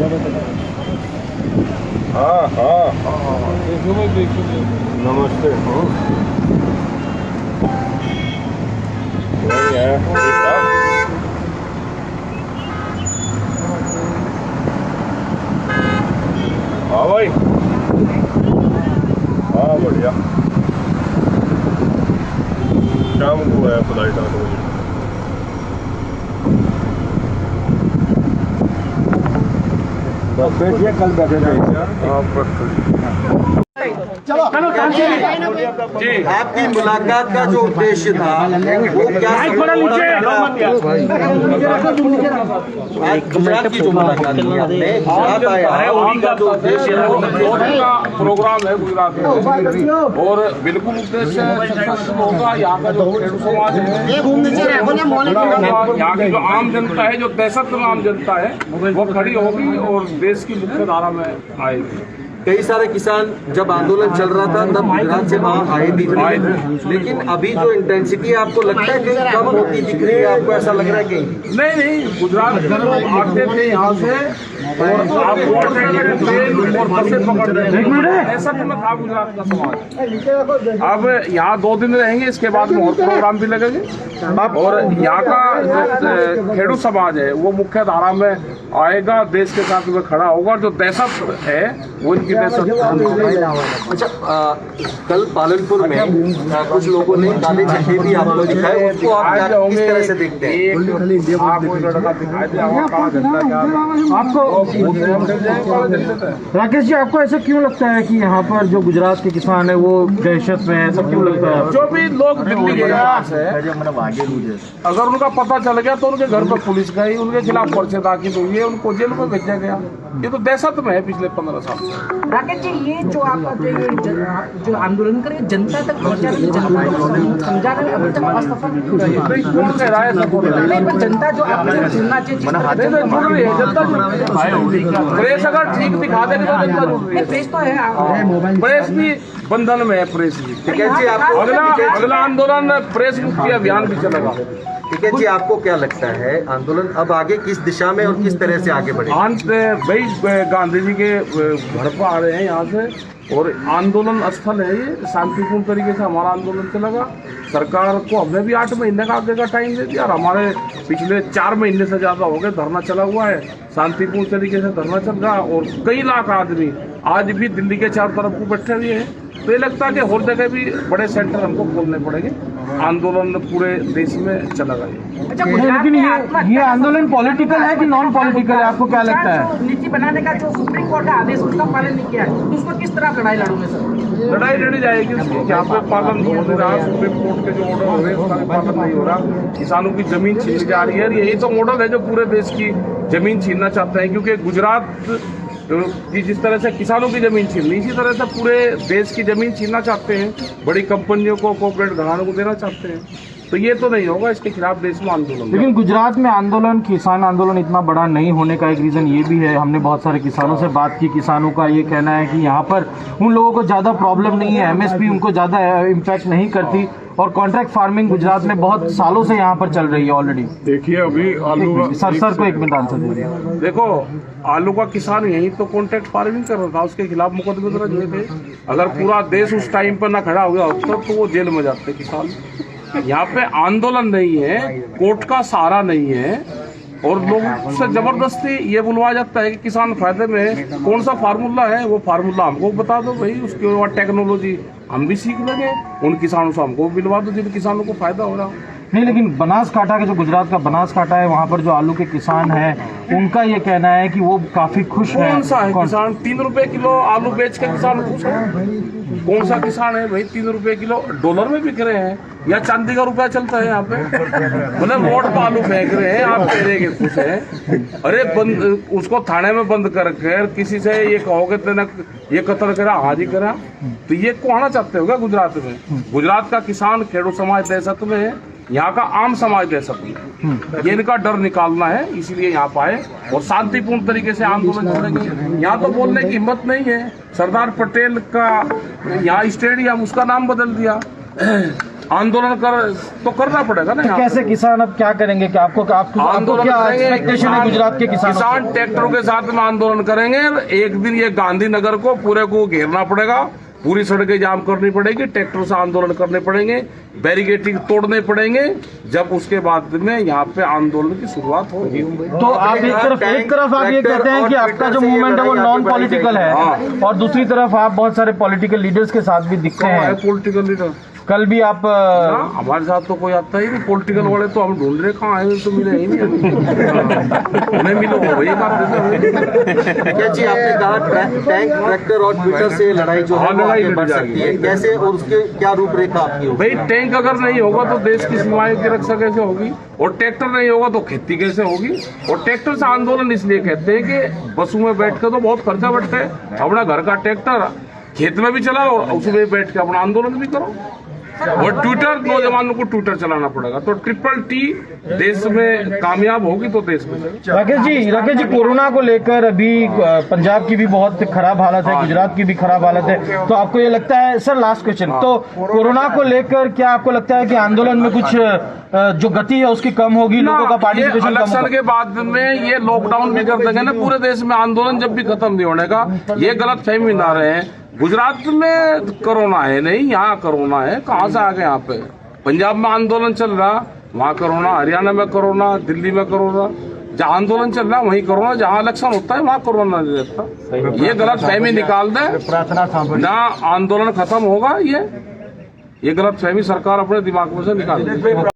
हाँ हाँ नमस्ते। हाँ भाई, हाँ बढ़िया। शाम को है फ्लाइट 8 बजे। बस बैठिए, कल बैठे थे आप बस। चलो जी, आपकी मुलाकात का जो उद्देश्य था वो क्या? गुजरात की जो मुलाकात थी आपने, गुजरात आया उनका जो उद्देश्य प्रोग्राम है गुजरात में, और बिल्कुल उद्देश्य सक्सेसफुल होगा। यहाँ का जो खेडू समाज है, यहाँ की जो आम जनता है, जो दहशत में आम जनता है, वो खड़ी होगी और देश की मुख्य धारा में आएगी। कई सारे किसान जब आंदोलन चल रहा था तब गुजरात से वहाँ आए भी थे, लेकिन अभी जो इंटेंसिटी आपको लगता है कहीं कम होती दिख रही है? आपको ऐसा लग रहा है कहीं? नहीं, गुजरात के लोग आते थे यहाँ से और और बसें पकड़ते थे। ऐसा तो मैं था गुजरात का समाज। अब यहाँ 2 दिन रहेंगे, इसके बाद में और प्रोग्राम भी लगेंगे और यहाँ का खेडू समाज है वो मुख्य धारा में आएगा, देश के साथ में खड़ा होगा। जो दहशत है वो इनकी दहशत। अच्छा, कल पालनपुर में कुछ लोगों ने काले झंडे भी आपको दिखाए, उसको आप किस तरह से देखते हैं? आपको राकेश जी, आपको ऐसा क्यों लगता है कि यहाँ पर जो गुजरात के किसान है वो दहशत में है? ऐसा क्यों लगता है? जो भी लोग दिल्ली के पास है, अगर उनका पता चल गया तो उनके घर पर पुलिस गई, उनके खिलाफ पर्चे दाखिल हुई है, उनको जेल में भेजा गया। ये तो दहशत में है पिछले 15 साल से। राकेश जी, ये जो आप जो आंदोलन कर जनता तक पहुँचा, जनता को समझा रहे, अभी तक असफल कौन कह रहा है? नहीं, जनता जो आपने सुनना चाहिए, जुड़ रही है जनता, प्रेस अगर ठीक दिखा देगी तो जनता जुड़ रही है। प्रेस तो है, प्रेस भी बंधन में है, प्रेस भी। ठीक है जी, आपको अगला आंदोलन प्रेस मुक्ति अभियान भी चलेगा। ठीक है जी, आपको क्या लगता है आंदोलन अब आगे किस दिशा में और किस तरह से आगे बढ़ेगा? भाई गांधी जी के घर पर आ रहे हैं यहाँ से, और आंदोलन स्थल है ये, शांतिपूर्ण तरीके से हमारा आंदोलन चलेगा। सरकार को हमने भी 8 महीने का आगे का टाइम दे दिया और हमारे पिछले 4 महीने से ज़्यादा हो गए धरना चला हुआ है। शांतिपूर्ण तरीके से धरना चल रहा है और कई लाख आदमी आज भी दिल्ली के चारों तरफ को बैठे हुए हैं। तो ये लगता है कि हर जगह भी बड़े सेंटर हमको खोलने पड़ेंगे। आंदोलन पूरे देश में चलेगा। लेकिन ये आंदोलन पॉलिटिकल है कि नॉन पॉलिटिकल है? आपको क्या लगता है? नीति बनाने का जो सुप्रीम कोर्ट का आदेश, उसका पालन नहीं किया है, तो उसको किस तरह लड़ाई लड़ोगे सर? लड़ाई लड़ी जाएगी उसकी, जहाँ पे पालन हो नहीं रहा, सुप्रीम कोर्ट के जो ऑर्डर हो रहे हैं उसका पालन नहीं हो रहा, किसानों की जमीन छीनी जा रही है। यही तो मॉडल है जो पूरे देश की जमीन छीनना चाहते हैं, क्योंकि गुजरात की जिस तरह से किसानों की जमीन छीननी, इसी तरह से पूरे देश की जमीन छीनना चाहते हैं, बड़ी कंपनियों को, कॉर्पोरेट घरानों को देना चाहते हैं। तो ये तो नहीं होगा, इसके खिलाफ देश में आंदोलन। लेकिन गुजरात में आंदोलन, किसान आंदोलन इतना बड़ा नहीं होने का एक रीज़न ये भी है, हमने बहुत सारे किसानों से बात की, किसानों का ये कहना है कि यहाँ पर उन लोगों को ज़्यादा प्रॉब्लम नहीं है, एमएसपी उनको ज़्यादा इम्पैक्ट नहीं करती, और कॉन्ट्रैक्ट फार्मिंग गुजरात में बहुत सालों से यहाँ पर चल रही है ऑलरेडी। देखिए अभी आलू सर को एक मिनट आंसर दीजिए। देखो, आलू का किसान यही तो कॉन्ट्रैक्ट फार्मिंग कर रहा था, उसके खिलाफ मुकदमे दर्ज हुए थे। अगर पूरा देश उस टाइम पर ना खड़ा हो गया होता तो वो जेल में जाते किसान। यहाँ पे आंदोलन नहीं है, कोर्ट का सहारा नहीं है, और लोगों से जबरदस्ती ये बुलवाया जाता है कि किसान फायदे में। कौन सा फार्मूला है? वो फार्मूला हमको बता दो भाई, उसके बाद टेक्नोलॉजी हम भी सीख लेंगे, उन किसानों से हमको बिलवा दो जिन किसानों को फायदा हो रहा हो। नहीं, लेकिन बनासकांठा के जो गुजरात का बनासकांठा है, वहाँ पर जो आलू के किसान हैं, उनका ये कहना है कि वो काफी खुश है। कौन सा है किसान 3 रुपए किलो आलू बेच के किसान खुश है? कौन सा किसान है भाई 3 रुपए किलो? डॉलर में बिक रहे हैं या चांदी का रुपया चलता है यहाँ पे? मतलब रोड पर आलू फेंक रहे हैं, आप कह रहे हैं खुश है? अरे बंद, उसको थाने में बंद कर किसी से ये कहोगे तेना ये कत्ल करा, हाजी करा, तो ये को आना चाहते हो क्या गुजरात में? गुजरात का किसान, खेडू समाज दहशत में है, यहाँ का आम समाज दहशत में। ये इनका डर निकालना है, इसीलिए यहाँ पे आए और शांतिपूर्ण तरीके से आंदोलन करेंगे। यहाँ तो बोलने की हिम्मत नहीं है। सरदार पटेल का यहाँ स्टेडियम, उसका नाम बदल दिया। आंदोलन तो करना पड़ेगा ना यहाँ पे। कैसे किसान अब क्या करेंगे? क्या आपको आंदोलन क्या करेंगे। एक्सपेक्टेशन है गुजरात के किसानों किसान ट्रैक्टरों के साथ में आंदोलन करेंगे। एक दिन ये गांधीनगर को पूरे को घेरना पड़ेगा, पूरी सड़कें जाम करनी पड़ेगी, ट्रैक्टरों से आंदोलन करने पड़ेंगे, बैरिकेडिंग तोड़ने पड़ेंगे। जब उसके बाद में यहाँ पे आंदोलन की शुरुआत होगी। तो आप एक तरफ आप ये कहते हैं कि आपका जो मूवमेंट है वो नॉन पॉलिटिकल है, और दूसरी तरफ आप बहुत सारे पॉलिटिकल लीडर्स के साथ भी दिखते हैं। पॉलिटिकल लीडर कल भी आप हमारे साथ तो कोई आता ही नहीं। पॉलिटिकल वाले तो हम ढूंढ रहे, कहाँ आए तो मिले ही नहीं अभी। उन्हें मिलो वही बात है। क्या जी आपने कहा टैंक, ट्रैक्टर और ट्विटर से लड़ाई जो है वो आगे बढ़ सकती है, कैसे और उसके क्या रूपरेखा आपकी होगी? भाई टैंक अगर नहीं होगा तो देश की सीमाएं की रक्षा कैसे होगी, और ट्रैक्टर नहीं होगा तो खेती कैसे होगी। और ट्रैक्टर से आंदोलन इसलिए कहते हैं कि बसों में बैठ कर तो बहुत खर्चा बढ़ता है, अपना घर का ट्रैक्टर खेत में भी चलाओ और उसमें बैठ के अपना आंदोलन भी करो। और ट्विटर, नौजवानों को ट्विटर चलाना पड़ेगा, तो ट्रिपल टी देश में कामयाब होगी तो देश में। राकेश जी कोरोना को लेकर अभी पंजाब की भी बहुत खराब हालत है, गुजरात की भी खराब हालत है, तो आपको ये लगता है, सर लास्ट क्वेश्चन, तो कोरोना को लेकर क्या आपको लगता है कि आंदोलन में कुछ जो गति है उसकी कम होगी, लोगों का पार्टिसिपेशन कम इलेक्शन होगा? के बाद में ये लॉकडाउन भी कर देंगे ना पूरे देश में, आंदोलन जब भी खत्म नहीं होने का, ये गलत फहमी ना रहे। गुजरात में कोरोना है नहीं, यहाँ कोरोना है, कहाँ से आ गए यहाँ पे? पंजाब में आंदोलन चल रहा, वहाँ कोरोना, हरियाणा में कोरोना, दिल्ली में कोरोना, जहाँ आंदोलन चल रहा वहीं कोरोना, जहाँ इलेक्शन होता है वहाँ कोरोना नहीं रहता। ये गलत फहमी निकाल दे, ना आंदोलन खत्म होगा। ये गलत फहमी सरकार अपने दिमाग में से निकाल दे।